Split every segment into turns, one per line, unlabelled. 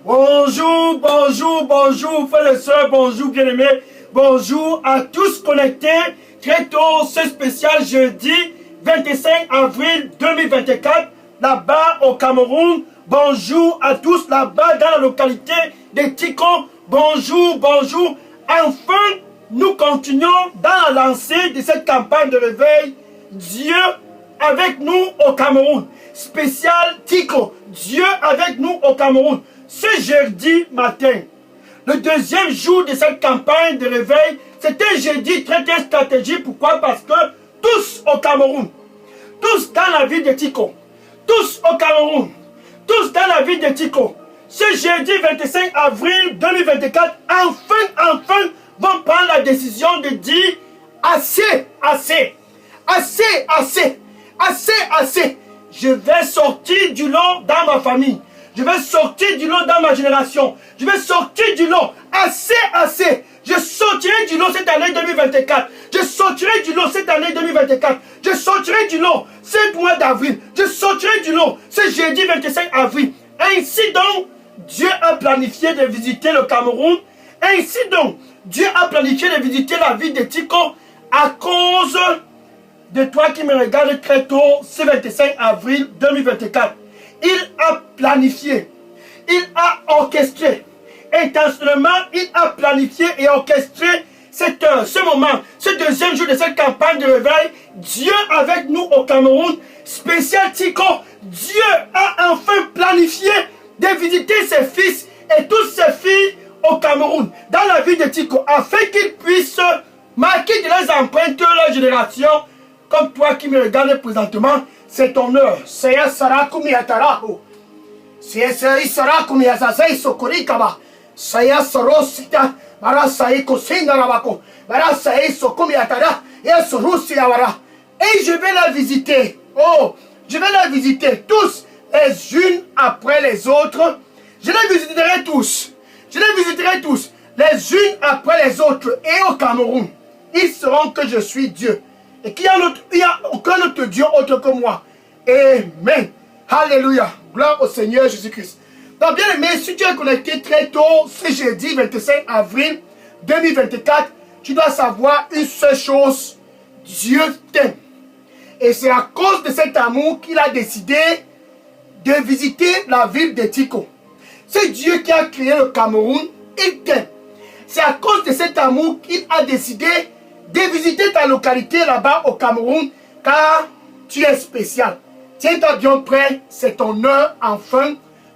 Bonjour, bonjour, bonjour, frères et sœurs, bonjour, bien-aimés. Bonjour à tous connectés. Très tôt, ce spécial jeudi 25 avril 2024, là-bas au Cameroun. Bonjour à tous là-bas dans la localité de Tiko. Bonjour, bonjour. Enfin, nous continuons dans la lancée de cette campagne de réveil. Dieu avec nous au Cameroun. Spécial Tiko. Dieu avec nous au Cameroun. Ce jeudi matin, le deuxième jour de cette campagne de réveil, c'était jeudi très stratégique. Pourquoi? Parce que tous au Cameroun, tous dans la ville de Tiko, tous au Cameroun, tous dans la ville de Tiko, ce jeudi 25 avril 2024, enfin, vont prendre la décision de dire assez. Je vais sortir du lot dans ma famille. Je vais sortir du lot dans ma génération. Je vais sortir du lot. Assez. Je sortirai du lot cette année 2024. Je sortirai du lot cette année 2024. Je sortirai du lot ce mois d'avril. Je sortirai du lot ce jeudi 25 avril. Ainsi donc, Dieu a planifié de visiter le Cameroun. Ainsi donc, Dieu a planifié de visiter la ville de Tiko à cause de toi qui me regarde très tôt, ce 25 avril 2024. Il a planifié, il a orchestré, intentionnellement, il a planifié et orchestré cette heure, ce moment, ce deuxième jour de cette campagne de réveil. Dieu avec nous au Cameroun, spécial Tiko. Dieu a enfin planifié de visiter ses fils et toutes ses filles au Cameroun, dans la ville de Tiko, afin qu'ils puissent marquer de leurs empreintes leur génération. Comme toi qui me regardes présentement, c'est ton heure. Saya sarakumi ataraho. Saya sarakumi azazai sokorikaba. Saya sorosita. Bara saiko sindarabako. Bara sai sokumi atara. Et sorusi awara. Et je vais la visiter. Oh, je vais la visiter tous, les unes après les autres. Je les visiterai tous. Je les visiterai tous, les unes après les autres. Et au Cameroun, ils sauront que je suis Dieu. Et qu'il n'y a aucun autre Dieu autre que moi. Amen. Alléluia. Gloire au Seigneur Jésus-Christ. Donc, bien aimé, si tu es connecté très tôt, ce jeudi 25 avril 2024, tu dois savoir une seule chose. Dieu t'aime. Et c'est à cause de cet amour qu'il a décidé de visiter la ville de Tiko. C'est Dieu qui a créé le Cameroun. Il t'aime. C'est à cause de cet amour qu'il a décidé de visiter ta localité là-bas au Cameroun, car tu es spécial. Tiens-toi bien prêt, c'est ton heure enfin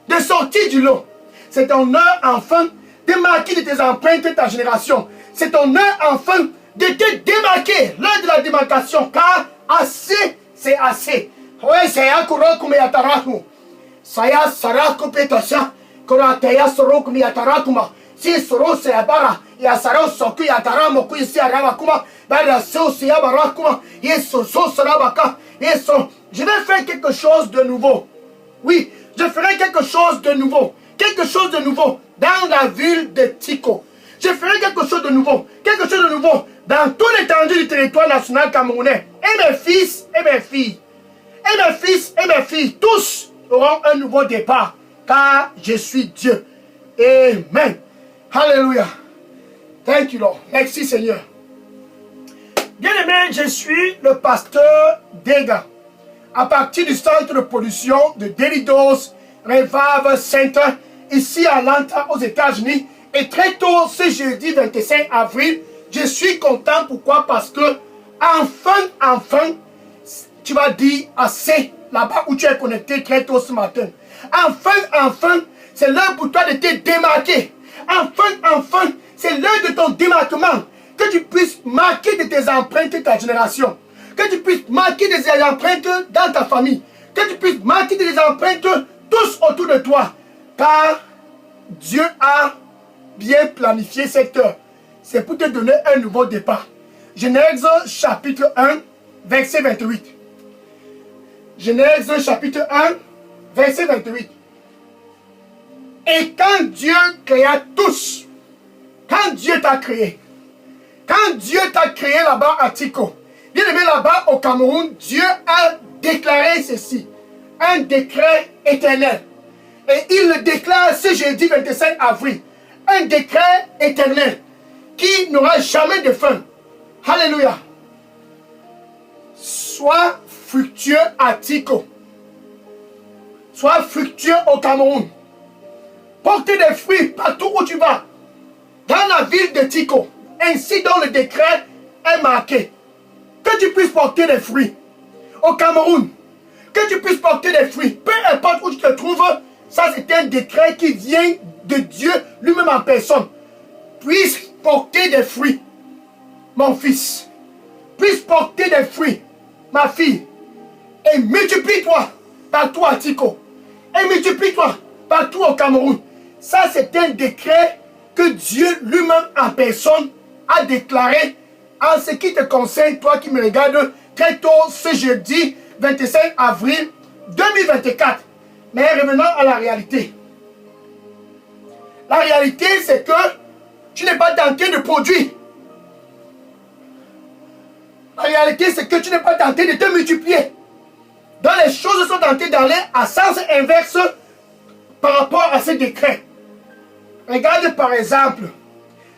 de sortir du lot. C'est ton heure enfin de marquer de tes empreintes de ta génération. C'est ton heure enfin de te démarquer, l'heure de la démarcation, car assez, c'est assez. Ouais, c'est un courant comme Yataraku. Saya Saraku Petasha, Korateya Sorok Miatarakuma. Si soro se abara ya saro soku ya taramo ku isi araba kuma bara so se abara kuma yeso so sarabaka yeso. Je vais faire quelque chose de nouveau. Oui, je ferai quelque chose de nouveau. Quelque chose de nouveau dans la ville de Tiko. Je ferai quelque chose de nouveau. Quelque chose de nouveau dans toute l'étendue du territoire national camerounais. Et mes fils et mes filles. Et mes fils et mes filles. Tous auront un nouveau départ. Car je suis Dieu. Amen. Alléluia. Thank you, Lord. Merci, Seigneur. Bien-aimé, je suis le pasteur Dega. À partir du centre de production de Delidos Revival Center, ici à Atlanta, aux États-Unis. Et très tôt, ce jeudi 25 avril, je suis content. Pourquoi? Parce que, enfin, tu vas dire assez là-bas où tu es connecté très tôt ce matin. Enfin, c'est l'heure pour toi de te démarquer. Enfin, c'est l'heure de ton démarquement. Que tu puisses marquer de tes empreintes de ta génération. Que tu puisses marquer des empreintes dans ta famille. Que tu puisses marquer des empreintes tous autour de toi. Car Dieu a bien planifié cette heure. C'est pour te donner un nouveau départ. Genèse chapitre 1, verset 28. Genèse chapitre 1, verset 28. Et quand Dieu créa tous, quand Dieu t'a créé là-bas à Tiko, bien aimé là-bas au Cameroun, Dieu a déclaré ceci, un décret éternel. Et il le déclare ce jeudi 25 avril. Un décret éternel qui n'aura jamais de fin. Alléluia. Sois fructueux à Tiko. Sois fructueux au Cameroun. Porte des fruits partout où tu vas. Dans la ville de Tiko. Ainsi dont le décret est marqué. Que tu puisses porter des fruits au Cameroun. Que tu puisses porter des fruits. Peu importe où tu te trouves. Ça c'est un décret qui vient de Dieu lui-même en personne. Puisse porter des fruits. Mon fils. Puisse porter des fruits. Ma fille. Et multiplie-toi partout à Tiko. Et multiplie-toi partout au Cameroun. Ça c'est un décret que Dieu lui-même en personne a déclaré en ce qui te concerne, toi qui me regardes très tôt ce jeudi 25 avril 2024. Mais revenons à la réalité. La réalité, c'est que tu n'es pas tenté de produire. La réalité, c'est que tu n'es pas tenté de te multiplier. Donc les choses sont tentées d'aller à sens inverse par rapport à ce décret. Regarde par exemple,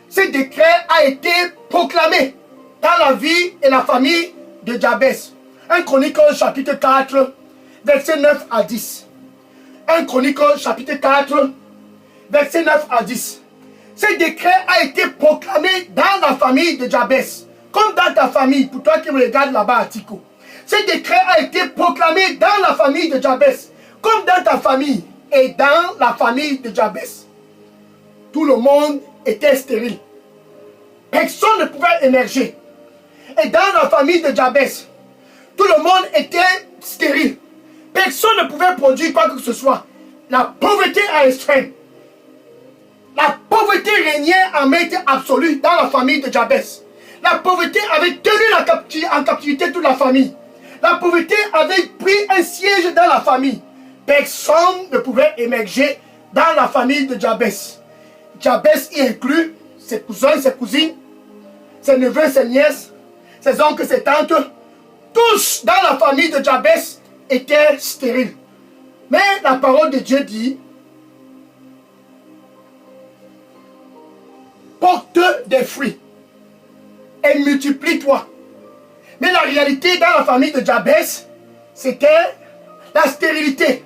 ce décret a été proclamé dans la vie et la famille de Jabès. 1 Chronique chapitre 4, verset 9 à 10. 1 Chronique chapitre 4, verset 9 à 10. Ce décret a été proclamé dans la famille de Jabès. Comme dans ta famille, pour toi qui me regardes là-bas à Tiko. Ce décret a été proclamé dans la famille de Jabès. Comme dans ta famille et dans la famille de Jabès. Tout le monde était stérile. Personne ne pouvait émerger. Et dans la famille de Jabès, tout le monde était stérile. Personne ne pouvait produire quoi que ce soit. La pauvreté à l'extrême. La pauvreté régnait en maître absolu dans la famille de Jabès. La pauvreté avait tenu en captivité toute la famille. La pauvreté avait pris un siège dans la famille. Personne ne pouvait émerger dans la famille de Jabès. Jabès y inclut ses cousins, ses cousines, ses neveux, ses nièces, ses oncles, ses tantes. Tous dans la famille de Jabès étaient stériles. Mais la parole de Dieu dit, porte des fruits et multiplie-toi. Mais la réalité dans la famille de Jabès, c'était la stérilité.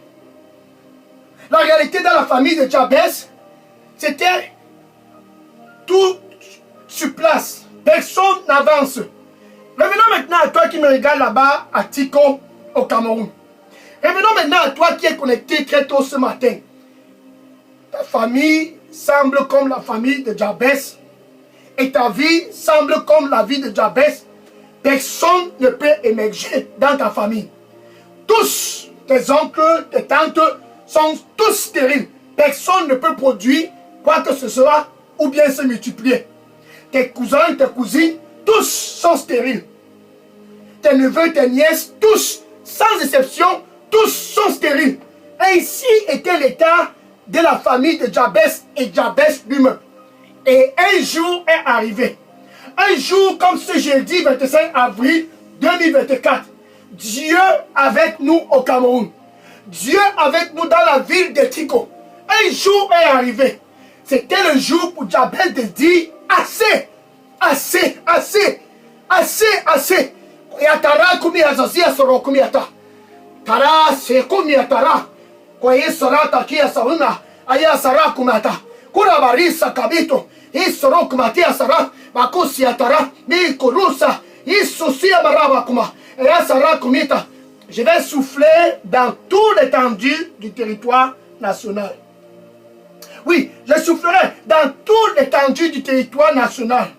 La réalité dans la famille de Jabès, c'était tout sur place. Personne n'avance. Revenons maintenant à toi qui me regarde là-bas à Tiko, au Cameroun. Revenons maintenant à toi qui es connecté très tôt ce matin. Ta famille semble comme la famille de Jabès. Et ta vie semble comme la vie de Jabès. Personne ne peut émerger dans ta famille. Tous, tes oncles, tes tantes, sont tous stériles. Personne ne peut produire quoi que ce soit ou bien se multiplier. Tes cousins, tes cousines, tous sont stériles. Tes neveux, tes nièces, tous, sans exception, tous sont stériles. Ainsi était l'état de la famille de Jabès et Jabès lui-même. Et un jour est arrivé. Un jour comme ce jeudi 25 avril 2024. Dieu avec nous au Cameroun. Dieu avec nous dans la ville de Tiko. Un jour est arrivé. C'était le jour pour Jabès de dire assez, assez, assez, assez, assez. Yatara kumi azasia soro kumi ata. Tara se kumi atara. Kwaye sorata kia sauna. Aya sara kumata. Kura barisa kabito. Isoro kumatia sara. Bakusi atara. Ni kurusa. Isusia maraba kuma. Aya sara kumita. Je vais souffler dans toute l'étendue du territoire national. Oui, je soufflerai dans toute l'étendue du territoire national.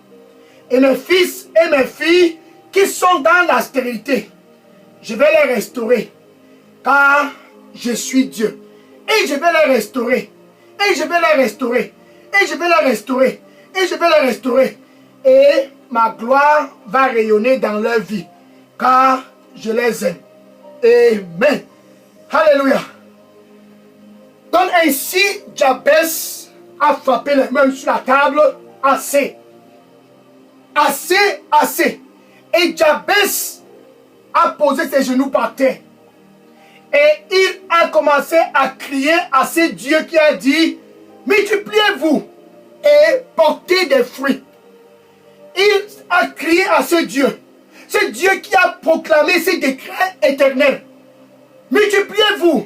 Et mes fils et mes filles qui sont dans la stérilité, je vais les restaurer. Car je suis Dieu. Et je vais les restaurer. Et je vais les restaurer. Et je vais les restaurer. Et je vais les restaurer. Et ma gloire va rayonner dans leur vie. Car je les aime. Amen. Alléluia. Donc ainsi, Jabès a frappé les mains sur la table. Assez. Assez, assez. Et Jabès a posé ses genoux par terre. Et il a commencé à crier à ce Dieu qui a dit, multipliez-vous et portez des fruits. Il a crié à ce Dieu qui a proclamé ses décrets éternels. Multipliez-vous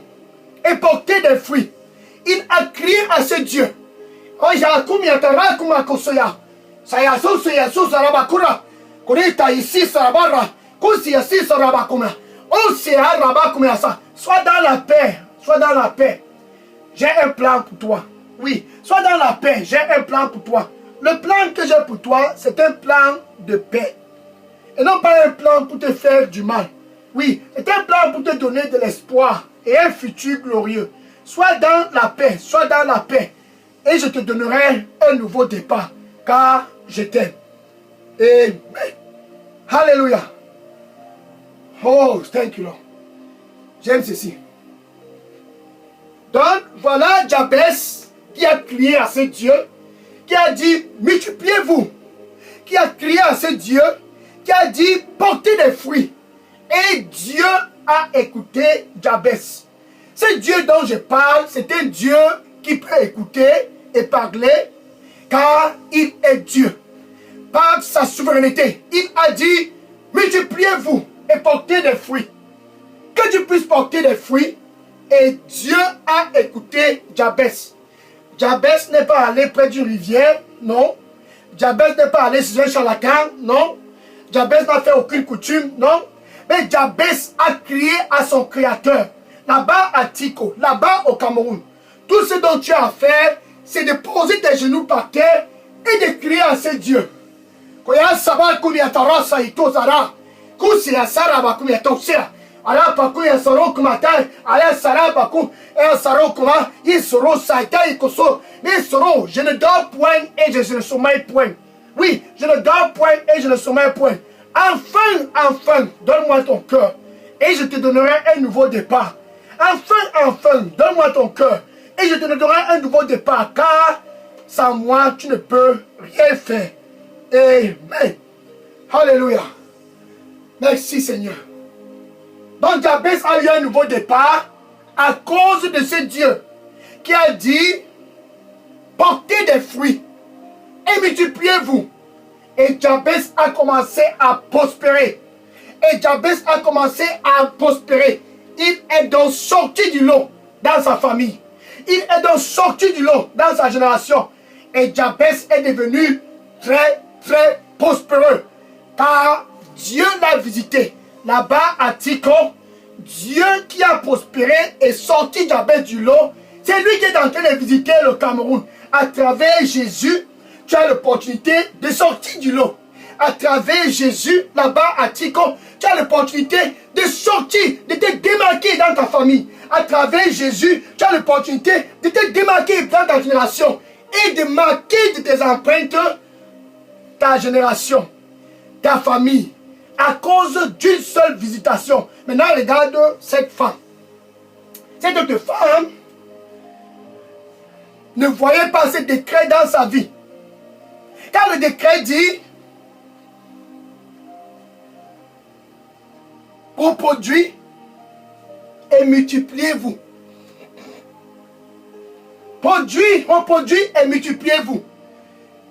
et portez des fruits. Il a crié à ce Dieu. Sois dans la paix. Sois dans la paix. J'ai un plan pour toi. Oui, sois dans la paix. J'ai un plan pour toi. Le plan que j'ai pour toi, c'est un plan de paix. Et non pas un plan pour te faire du mal. Oui, c'est un plan pour te donner de l'espoir et un futur glorieux. Sois dans la paix. Sois dans la paix. Et je te donnerai un nouveau départ. Car je t'aime. Amen. Alléluia. Oh, thank you, Lord. J'aime ceci. Donc, voilà Jabès qui a crié à ce Dieu, qui a dit, multipliez-vous. Qui a crié à ce Dieu, qui a dit, portez des fruits. Et Dieu a écouté Jabès. Ce Dieu dont je parle, c'est un Dieu qui peut écouter et parler, car il est Dieu. Par sa souveraineté, il a dit, multipliez-vous et portez des fruits. Que tu puisses porter des fruits. Et Dieu a écouté Jabès. Jabès n'est pas allé près d'une rivière, non. Jabès n'est pas allé sur un charlatan, non. Jabès n'a fait aucune coutume, non. Mais Jabès a crié à son Créateur, là-bas à Tiko, là-bas au Cameroun. Tout ce dont tu as à faire, c'est de poser tes genoux par terre et de crier à ce Dieu. Ala paku ya soro kumata ala sara paku et saro kuma il soro saita ikoso mais soro je ne dors point et je ne sommeille point. Oui, je ne dors point et je ne sommeille point. Enfin, donne-moi ton cœur et je te donnerai un nouveau départ. Enfin, donne-moi ton cœur et je te donnerai un nouveau départ, car sans moi tu ne peux rien faire. Amen. Alléluia. Merci Seigneur. Donc Jabès a eu un nouveau départ à cause de ce Dieu qui a dit, portez des fruits et multipliez-vous. Et Jabès a commencé à prospérer. Et Jabès a commencé à prospérer. Il est donc sorti du lot dans sa famille. Il est donc sorti du lot dans sa génération. Et Jabès est devenu très, très prospéreux. Car Dieu l'a visité. Là-bas à Tiko, Dieu qui a prospéré et sorti Jabès du lot, c'est lui qui est en train de visiter le Cameroun. À travers Jésus, tu as l'opportunité de sortir du lot. À travers Jésus, là-bas à Tiko, tu as l'opportunité de sortir, de te démarquer dans ta famille. À travers Jésus, tu as l'opportunité de te démarquer dans ta génération et de marquer de tes empreintes ta génération, ta famille, à cause d'une seule visitation. Maintenant, regarde cette femme. Cette autre femme ne voyait pas ce décret dans sa vie. Car le décret dit, reproduis et multipliez-vous. Reproduis et multipliez-vous.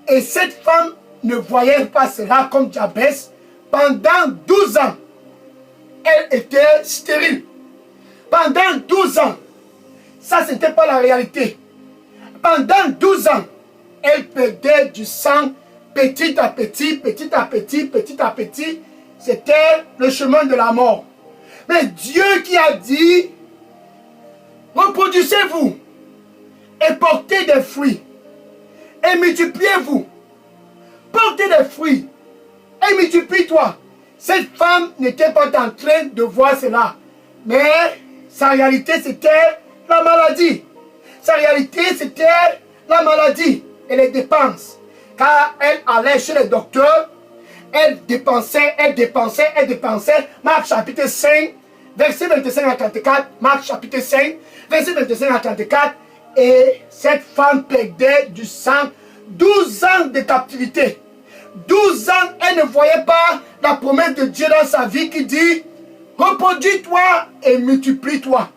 Et cette femme ne voyait pas cela comme Jabès. Pendant 12 ans, elle était stérile. Pendant 12 ans, ça ce n'était pas la réalité. Pendant 12 ans, elle perdait du sang petit à petit. C'était le chemin de la mort. Mais Dieu qui a dit, reproduisez-vous et portez des fruits et multipliez-vous. Portez des fruits et multiplie-toi. Cette femme n'était pas en train de voir cela. Mais sa réalité, c'était la maladie. Sa réalité, c'était la maladie et les dépenses. Car elle allait chez le docteur, elle dépensait. Marc chapitre 5, verset 25 à 34. Marc chapitre 5, verset 25 à 34. Et cette femme perdait du sang. 12 ans de captivité. 12 ans, elle ne voyait pas la promesse de Dieu dans sa vie qui dit, Reproduis-toi et multiplie-toi.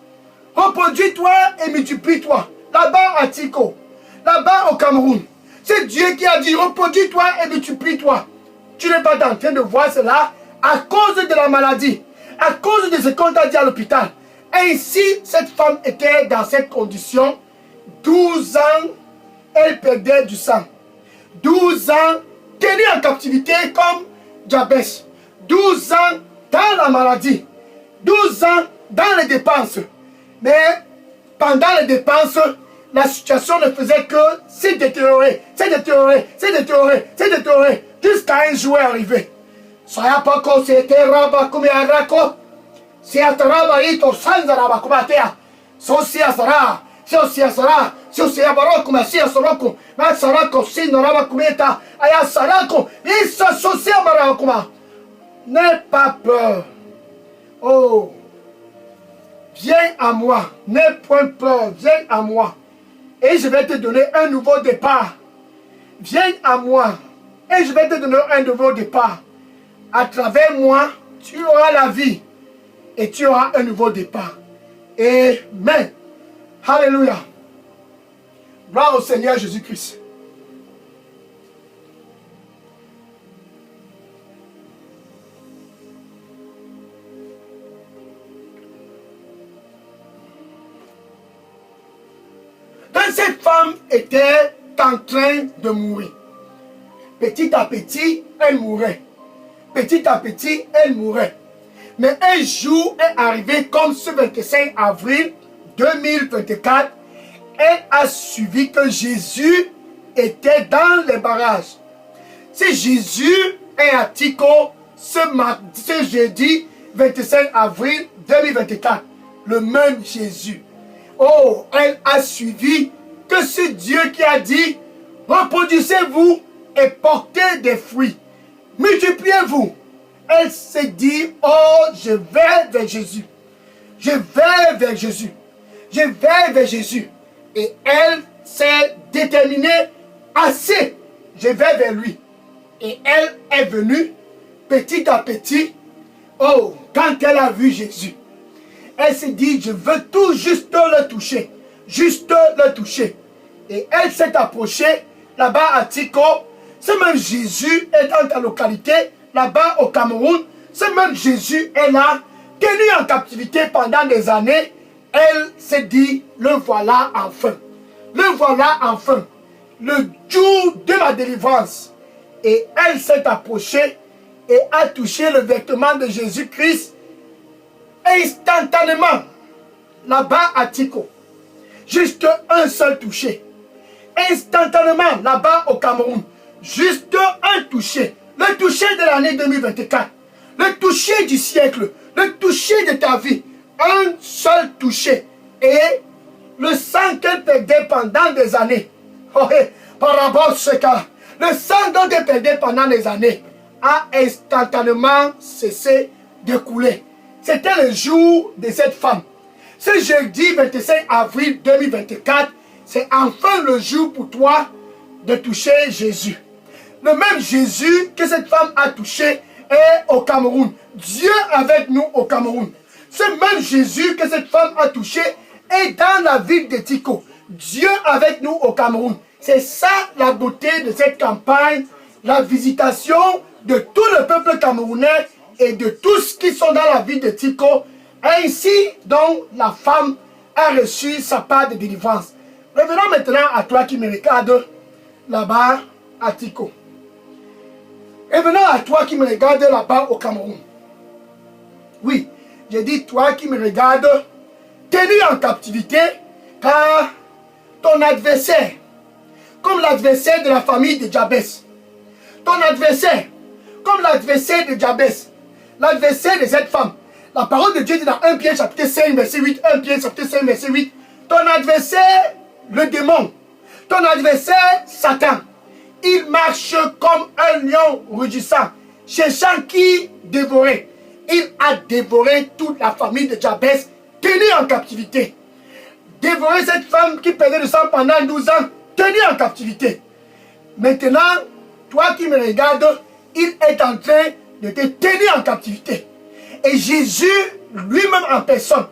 Reproduis-toi et multiplie-toi. Là-bas à Tiko, là-bas au Cameroun, c'est Dieu qui a dit reproduis-toi et multiplie-toi. Tu n'es pas en train de voir cela à cause de la maladie, à cause de ce qu'on t'a dit à l'hôpital. Ainsi, cette femme était dans cette condition. 12 ans, elle perdait du sang. 12 ans, tenue en captivité comme Jabès. 12 ans dans la maladie. 12 ans dans les dépenses. Mais pendant les dépenses, la situation ne faisait que se détériorer, se détériorer, se détériorer, se détériorer, jusqu'à un jour arrivé. Soya pako c'était raba comme arako. Si ataraba ito sanzaraba comme atea. Sosia sara, sosia sara, sosia baroko, masia soroko, masarako sinoraba kumeta, aya sarako, isa sosia barakuma. N'aie pas peur. Oh, viens à moi, n'aie point peur, viens à moi. Et je vais te donner un nouveau départ. Viens à moi. Et je vais te donner un nouveau départ. À travers moi, tu auras la vie. Et tu auras un nouveau départ. Amen. Alléluia. Gloire au Seigneur Jésus-Christ. Cette femme était en train de mourir. Petit à petit, elle mourait. Petit à petit, elle mourait. Mais un jour est arrivé comme ce 25 avril 2024. Elle a suivi que Jésus était dans les barrages. C'est Jésus est à Tiko ce jeudi 25 avril 2024. Le même Jésus. Oh, elle a suivi que c'est Dieu qui a dit, reproduisez-vous et portez des fruits. Multipliez-vous. Elle s'est dit, oh, je vais vers Jésus. Je vais vers Jésus. Je vais vers Jésus. Et elle s'est déterminée, assez, je vais vers lui. Et elle est venue petit à petit. Oh, quand elle a vu Jésus, elle s'est dit, je veux tout juste le toucher. Juste le toucher. Et elle s'est approchée là-bas à Tiko. Ce même Jésus est dans ta localité, là-bas au Cameroun. Ce même Jésus est là, tenu en captivité pendant des années. Elle s'est dit, le voilà enfin. Le voilà enfin. Le jour de ma délivrance. Et elle s'est approchée et a touché le vêtement de Jésus-Christ. Instantanément, là-bas à Tiko. Juste un seul toucher. Instantanément, là-bas au Cameroun. Juste un toucher. Le toucher de l'année 2024. Le toucher du siècle. Le toucher de ta vie. Un seul toucher. Et le sang qu'elle perdait pendant des années. Oh, par rapport à ce cas. Le sang dont elle perdait pendant des années a instantanément cessé de couler. C'était le jour de cette femme. Ce jeudi 25 avril 2024, c'est enfin le jour pour toi de toucher Jésus. Le même Jésus que cette femme a touché est au Cameroun. Dieu avec nous au Cameroun. Ce même Jésus que cette femme a touché est dans la ville de Tiko. Dieu avec nous au Cameroun. C'est ça la beauté de cette campagne, la visitation de tout le peuple camerounais et de tous qui sont dans la ville de Tiko. Ainsi, donc, la femme a reçu sa part de délivrance. Revenons maintenant à toi qui me regarde là-bas à Tiko. Revenons à toi qui me regarde là-bas au Cameroun. Oui, j'ai dit toi qui me regarde, tenu en captivité, car ton adversaire, comme l'adversaire de la famille de Jabès, ton adversaire, comme l'adversaire de Jabès, l'adversaire de cette femme, la parole de Dieu dit dans 1 Pierre chapitre 5 verset 8, 1 Pierre chapitre 5 verset 8, ton adversaire, le démon, ton adversaire, Satan, il marche comme un lion rugissant, cherchant qui dévorer. Il a dévoré toute la famille de Jabès, tenue en captivité. Dévoré cette femme qui perdait le sang pendant 12 ans, tenue en captivité. Maintenant, toi qui me regardes, il est en train de te tenir en captivité. Et Jésus, lui-même en personne,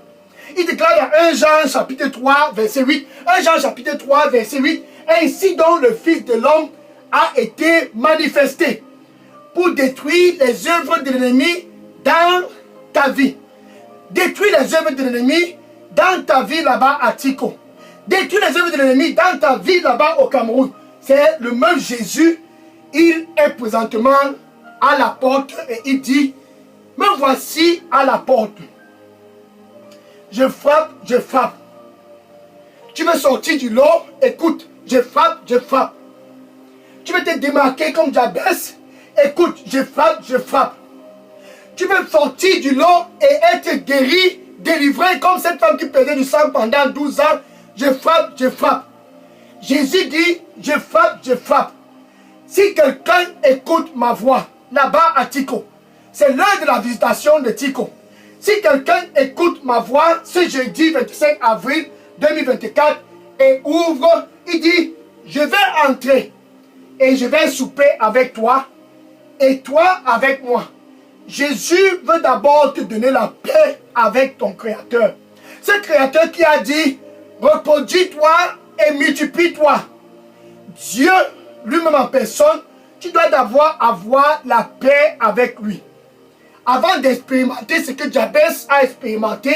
il déclare dans 1 Jean chapitre 3, verset 8, 1 Jean chapitre 3, verset 8, ainsi donc le Fils de l'homme a été manifesté pour détruire les œuvres de l'ennemi dans ta vie. Détruire les œuvres de l'ennemi dans ta vie là-bas à Tico. Détruire les œuvres de l'ennemi dans ta vie là-bas au Cameroun. C'est le même Jésus. Il est présentement à la porte et il dit, me voici à la porte. Je frappe, je frappe. Tu veux sortir du lot? Écoute, je frappe, je frappe. Tu veux te démarquer comme Jabès? Écoute, je frappe, je frappe. Tu veux sortir du lot et être guéri, délivré comme cette femme qui perdait du sang pendant 12 ans? Je frappe, je frappe. Jésus dit, je frappe, je frappe. Si quelqu'un écoute ma voix, là-bas à Tico, c'est l'heure de la visitation de Tico. Si quelqu'un écoute ma voix ce jeudi 25 avril 2024 et ouvre, il dit, je vais entrer et je vais souper avec toi et toi avec moi. Jésus veut d'abord te donner la paix avec ton Créateur. Ce Créateur qui a dit, reproduis-toi et multiplie-toi. Dieu, lui-même en personne, tu dois d'abord avoir la paix avec lui. Avant d'expérimenter ce que Jabès a expérimenté,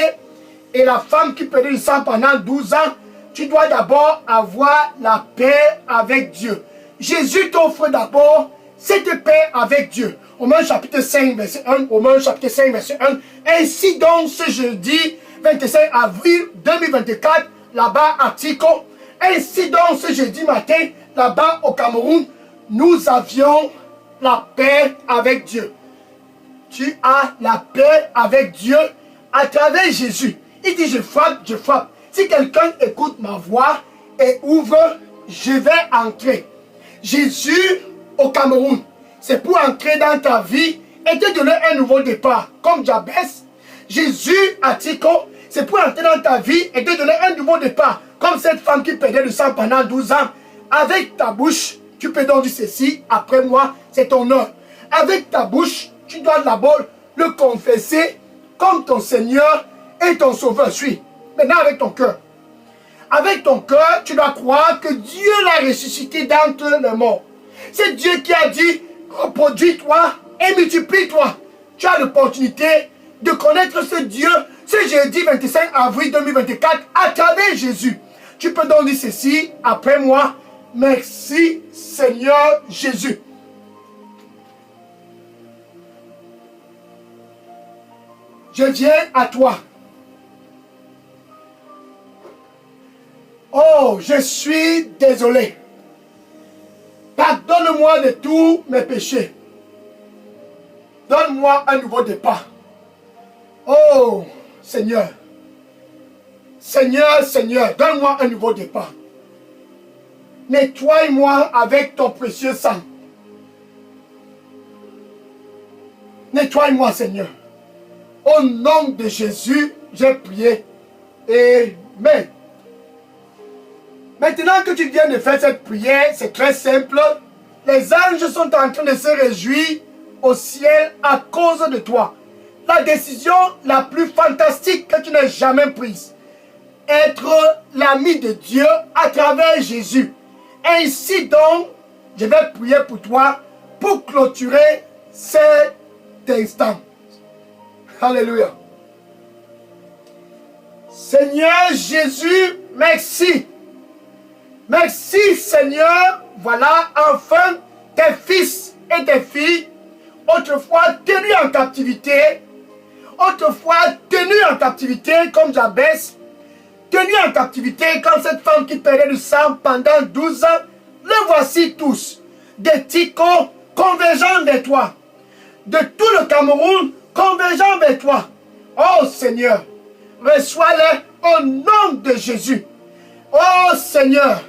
et la femme qui perdait le sang pendant 12 ans, tu dois d'abord avoir la paix avec Dieu. Jésus t'offre d'abord cette paix avec Dieu. Romains chapitre 5, verset 1, Romains chapitre 5, verset 1. Ainsi donc, ce jeudi 25 avril 2024, là-bas à Tico, ainsi donc, ce jeudi matin, là-bas au Cameroun, nous avions la paix avec Dieu. Tu as la paix avec Dieu à travers Jésus. Il dit, je frappe, je frappe. Si quelqu'un écoute ma voix et ouvre, je vais entrer. Jésus au Cameroun, c'est pour entrer dans ta vie et te donner un nouveau départ. Comme Jabès, Jésus à Tico, c'est pour entrer dans ta vie et te donner un nouveau départ. Comme cette femme qui perdait le sang pendant 12 ans. Avec ta bouche, tu peux donc dire ceci, après moi, c'est ton heure. Avec ta bouche, tu dois d'abord le confesser comme ton Seigneur et ton Sauveur. Suis. Maintenant avec ton cœur. Avec ton cœur, tu dois croire que Dieu l'a ressuscité d'entre les morts. C'est Dieu qui a dit, reproduis-toi et multiplie-toi. Tu as l'opportunité de connaître ce Dieu ce jeudi 25 avril 2024 à travers Jésus. Tu peux donc dire ceci après moi. Merci Seigneur Jésus. Je viens à toi. Oh, je suis désolé. Pardonne-moi de tous mes péchés. Donne-moi un nouveau départ. Oh, Seigneur. Seigneur, Seigneur, donne-moi un nouveau départ. Nettoie-moi avec ton précieux sang. Nettoie-moi, Seigneur. Au nom de Jésus, j'ai prié. Amen. Maintenant que tu viens de faire cette prière, c'est très simple. Les anges sont en train de se réjouir au ciel à cause de toi. La décision la plus fantastique que tu n'aies jamais prise. Être l'ami de Dieu à travers Jésus. Ainsi donc, je vais prier pour toi pour clôturer cet instant. Alléluia. Seigneur Jésus, merci. Merci Seigneur. Voilà enfin tes fils et tes filles, autrefois tenus en captivité, comme Jabès, tenus en captivité comme cette femme qui perdait du sang pendant 12 ans. Les voici tous, des Tico convergeant vers toi, de tout le Cameroun convergeant vers toi. Oh Seigneur, reçois-les au nom de Jésus. Oh Seigneur,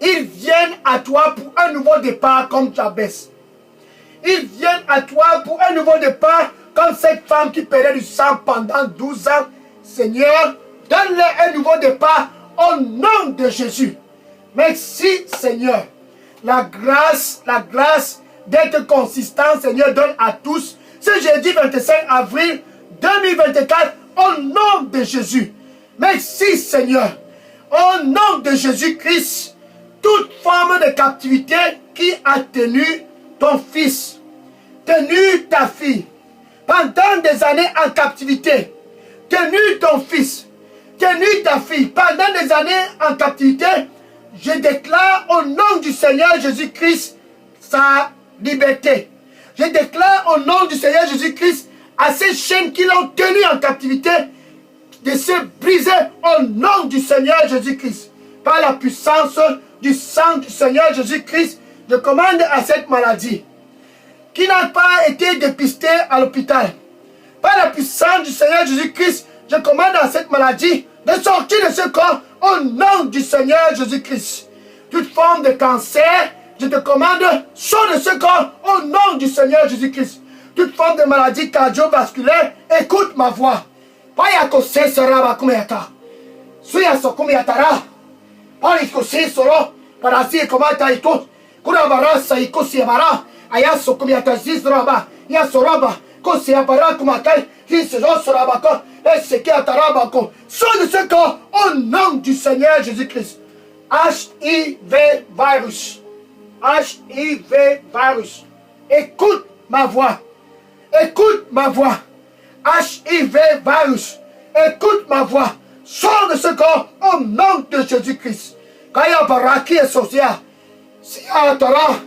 ils viennent à toi pour un nouveau départ comme Jabès. Ils viennent à toi pour un nouveau départ comme cette femme qui perdait du sang pendant 12 ans. Seigneur, donne-leur un nouveau départ au nom de Jésus. Merci Seigneur. La grâce d'être consistant, Seigneur, donne à tous. Ce jeudi 25 avril 2024 au nom de Jésus. Merci Seigneur. Au nom de Jésus-Christ, toute forme de captivité qui a tenu ton fils, tenu ta fille, pendant des années en captivité, tenu ton fils, tenu ta fille, pendant des années en captivité, je déclare au nom du Seigneur Jésus-Christ sa liberté. Je déclare au nom du Seigneur Jésus-Christ à ces chaînes qui l'ont tenu en captivité de se briser au nom du Seigneur Jésus-Christ. Par la puissance du sang du Seigneur Jésus-Christ, je commande à cette maladie qui n'a pas été dépistée à l'hôpital. Par la puissance du Seigneur Jésus-Christ, je commande à cette maladie de sortir de ce corps au nom du Seigneur Jésus-Christ. Toute forme de cancer, je te commande, sors de ce corps au nom du Seigneur Jésus-Christ. Toute forme de maladie cardiovasculaire, écoute ma voix. Payako se saraba kumeyata. Suya so kumeyatara. Pariko se soro. Parasi komata ito. Kurabara sa iko siabara. Ayaso kumeyata zizraba. Yasoraba. Kosiabara kumakai. Hisro sorabako. Eseke atarabako. Sors de ce corps au nom du Seigneur Jésus-Christ. HIV virus. HIV virus. Écoute ma voix. Écoute ma voix. HIV virus. Écoute ma voix. Sors de ce corps au nom de Jésus-Christ. Kaya baraki et sosia. Sia tara.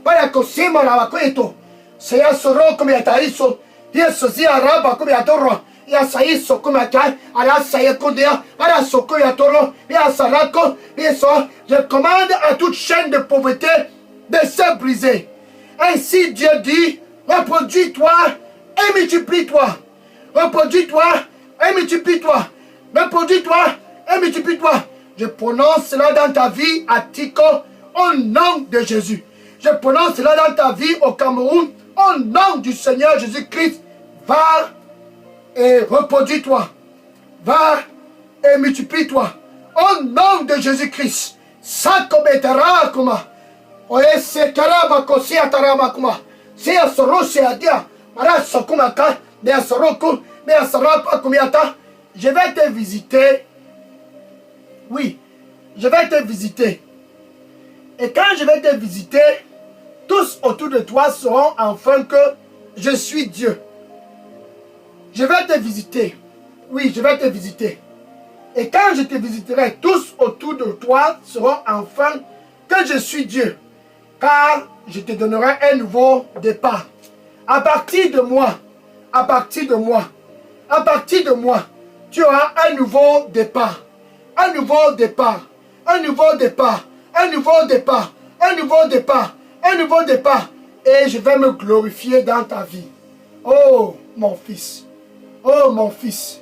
Paya kosima rabakuito. Sia soro comme yataiso. Yeso sia raba comme yatoro. Ya saiso comme yatai. Ala saye kondea. Ala soko yatoro. Ya sarako. Yeso. Je commande à toute chaîne de pauvreté de se briser. Ainsi Dieu dit, reproduis-toi et multiplie-toi. Reproduis-toi et multiplie-toi. Reproduis-toi et multiplie-toi. Je prononce cela dans ta vie à Tico au nom de Jésus. Je prononce cela dans ta vie au Cameroun au nom du Seigneur Jésus-Christ. Va et reproduis-toi. Va et multiplie-toi. Au nom de Jésus-Christ. Sakobetara kuma. Oese taraba kosi atarama kuma. Se asoro se adia. Mara sokuma ka. De asoroku. Me asarapa kumiata. Je vais te visiter. Oui. Je vais te visiter. Et quand je vais te visiter, tous autour de toi sauront enfin que je suis Dieu. Je vais te visiter. Oui, je vais te visiter. Et quand je te visiterai, tous autour de toi sauront enfin que je suis Dieu. Car je te donnerai un nouveau départ. À partir de moi, à partir de moi, à partir de moi, tu auras un nouveau départ. Un nouveau départ. Un nouveau départ. Un nouveau départ. Un nouveau départ. Un nouveau départ. Et je vais me glorifier dans ta vie. Oh, mon fils. Oh, mon fils.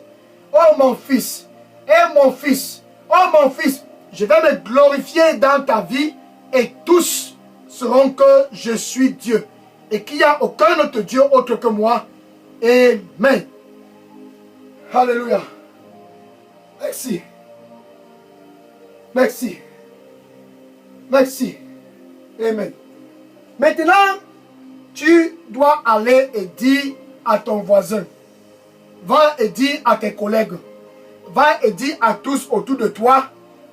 Oh, mon fils. Et mon fils. Oh, mon fils. Je vais me glorifier dans ta vie. Et tous sauront que je suis Dieu. Et qu'il n'y a aucun autre Dieu autre que moi. Amen. Alléluia. Merci. Merci. Merci. Amen. Maintenant, tu dois aller et dire à ton voisin. Va et dire à tes collègues. Va et dire à tous autour de toi.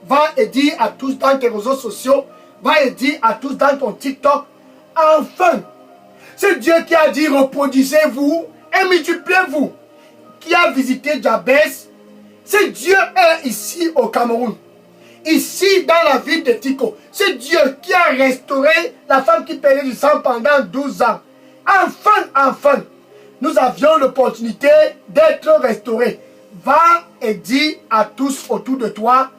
Va et dire à tous dans tes réseaux sociaux. Va et dire à tous dans ton TikTok. Enfin, c'est Dieu qui a dit reproduisez-vous et multipliez-vous. Qui a visité Jabès. C'est Dieu est ici au Cameroun. Ici dans la ville de Tico. C'est Dieu qui a restauré la femme qui payait du sang pendant 12 ans. Enfin, nous avions l'opportunité d'être restaurés. Va et dis à tous autour de toi,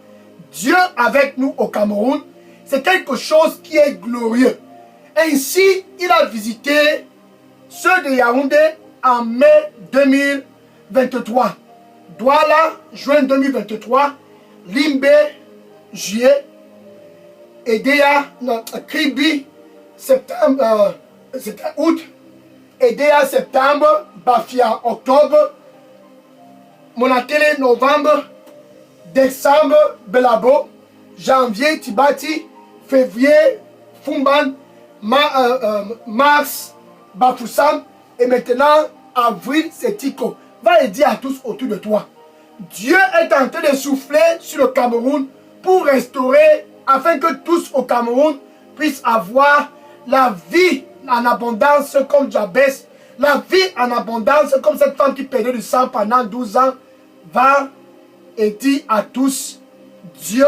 Dieu avec nous au Cameroun, c'est quelque chose qui est glorieux. Ainsi, il a visité ceux de Yaoundé en mai 2023. Douala, juin 2023. Limbe, juillet. Edea, Kribi, septembre, août. Edea, septembre. Bafia, octobre. Monatele, novembre. Décembre, Belabo. Janvier, Tibati. Février, Fumban. Mars, Bafoussam. Et maintenant, avril, c'est Tico. Va le dire à tous autour de toi. Dieu est en train de souffler sur le Cameroun pour restaurer, afin que tous au Cameroun puissent avoir la vie en abondance comme Jabès, la vie en abondance comme cette femme qui perdait du sang pendant 12 ans. Va et dit à tous, Dieu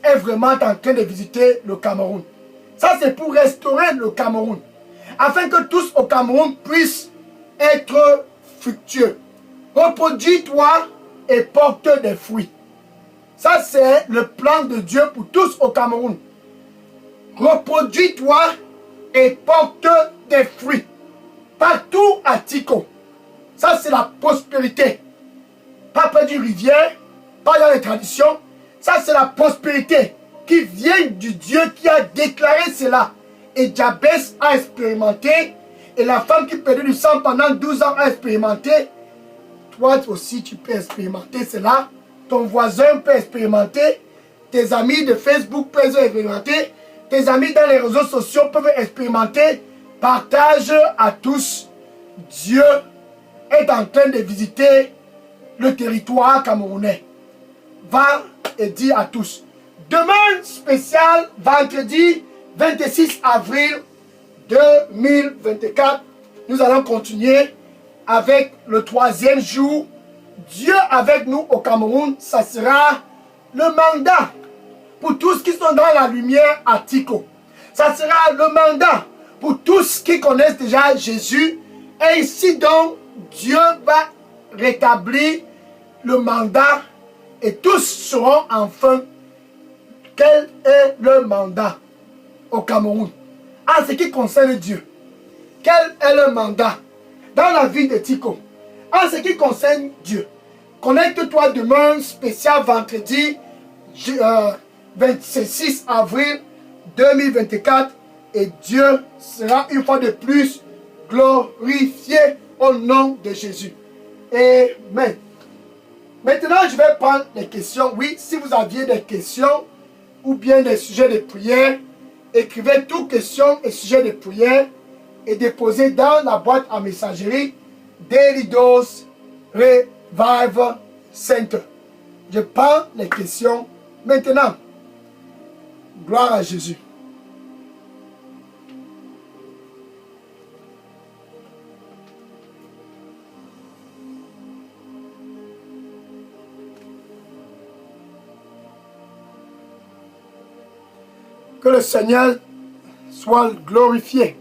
est vraiment en train de visiter le Cameroun. Ça, c'est pour restaurer le Cameroun, afin que tous au Cameroun puissent être fructueux. Reproduis-toi et porte des fruits. Ça, c'est le plan de Dieu pour tous au Cameroun. Reproduis-toi et porte des fruits. Partout à Tiko. Ça, c'est la prospérité. Pas près d'une rivière, pas dans les traditions. Ça, c'est la prospérité qui vient du Dieu qui a déclaré cela. Et Jabès a expérimenté. Et la femme qui perdait du sang pendant 12 ans a expérimenté. Toi aussi, tu peux expérimenter cela. Ton voisin peut expérimenter. Tes amis de Facebook peuvent expérimenter. Tes amis dans les réseaux sociaux peuvent expérimenter. Partage à tous. Dieu est en train de visiter le territoire camerounais. Va et dis à tous. Demain spécial, vendredi 26 avril 2024, nous allons continuer avec le 3e jour. Dieu avec nous au Cameroun, ça sera le mandat pour tous qui sont dans la lumière à Tiko. Ça sera le mandat pour tous qui connaissent déjà Jésus. Et ici donc, Dieu va rétablir le mandat et tous sauront enfin quel est le mandat au Cameroun. En ce qui concerne Dieu, quel est le mandat dans la vie de Tiko? En ce qui concerne Dieu, connecte-toi demain, spécial vendredi 26 avril 2024 et Dieu sera une fois de plus glorifié au nom de Jésus. Amen. Maintenant, je vais prendre les questions. Oui, si vous aviez des questions ou bien des sujets de prière, écrivez toutes questions et sujets de prière et déposez dans la boîte à messagerie Daily Dose Revival Center. Je prends les questions maintenant. Gloire à Jésus. Que le Seigneur soit glorifié.